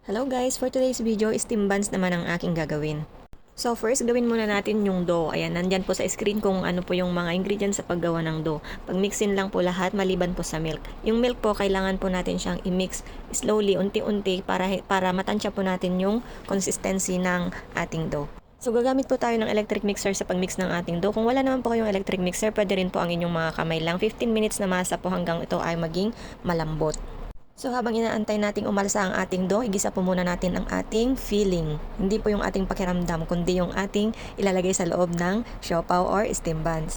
Hello guys, for today's video, steam buns naman ang aking gagawin. So first, gawin muna natin yung dough. Ayan, nandyan po sa screen kung ano po yung mga ingredients sa paggawa ng dough. Pag-mixin lang po lahat, maliban po sa milk. Yung milk po, kailangan po natin siyang i-mix slowly, unti-unti, para matansya po natin yung consistency ng ating dough. So gagamit po tayo ng electric mixer sa pagmix ng ating dough. Kung wala naman po kayong electric mixer, pwede rin po ang inyong mga kamay lang. 15 minutes na masa po hanggang ito ay maging malambot. So habang inaantay nating umalsa ang ating dough, igisa po muna natin ang ating filling. Hindi po yung ating pakiramdam, kundi yung ating ilalagay sa loob ng siopaw or steam buns.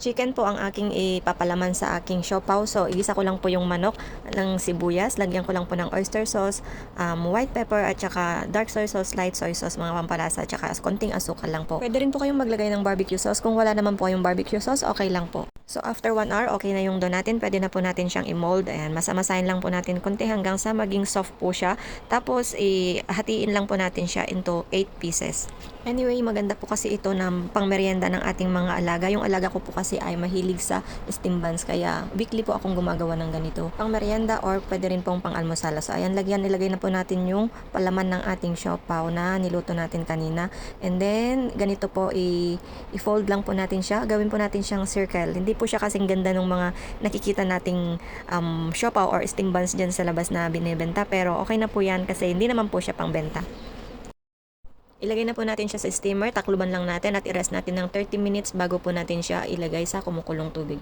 Chicken po ang aking ipapalaman sa aking siopaw. So, igisa ko lang po yung manok ng sibuyas. Lagyan ko lang po ng oyster sauce, white pepper, at saka dark soy sauce, light soy sauce, mga pampalasa, at saka konting asukal lang po. Pwede rin po kayong maglagay ng barbecue sauce. Kung wala naman po kayong barbecue sauce, okay lang po. So, after 1 hour, okay na yung dough natin. Pwede na po natin siyang i-mold. Ayan, masamasahin lang po natin konti hanggang sa maging soft po siya. Tapos, hatiin lang po natin siya into 8 pieces. Anyway, maganda po kasi ito na pangmeryenda ng ating mga alaga. Yung alaga ko po kasi ay mahilig sa steam buns, kaya weekly po akong gumagawa ng ganito. Pangmeryenda or pwede rin pong pang-almusala. So ayan, ilagay na po natin yung palaman ng ating siopaw na niluto natin kanina. And then, ganito po, i-fold lang po natin siya. Gawin po natin siyang circle. Hindi po siya kasing ganda ng mga nakikita nating siopaw or steam buns dyan sa labas na binibenta. Pero okay na po yan kasi hindi naman po siya pangbenta. Ilagay na po natin siya sa steamer, takluban lang natin at i-rest natin ng 30 minutes bago po natin siya ilagay sa kumukulong tubig.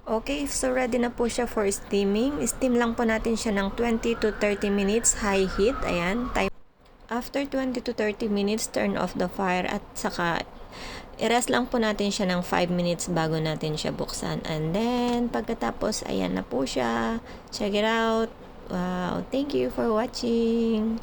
Okay, so ready na po siya for steaming. Steam lang po natin siya ng 20 to 30 minutes, high heat. Ayan, time. After 20 to 30 minutes, turn off the fire at saka i-rest lang po natin siya ng 5 minutes bago natin siya buksan. And then, pagkatapos, ayan na po siya. Check it out. Wow, thank you for watching.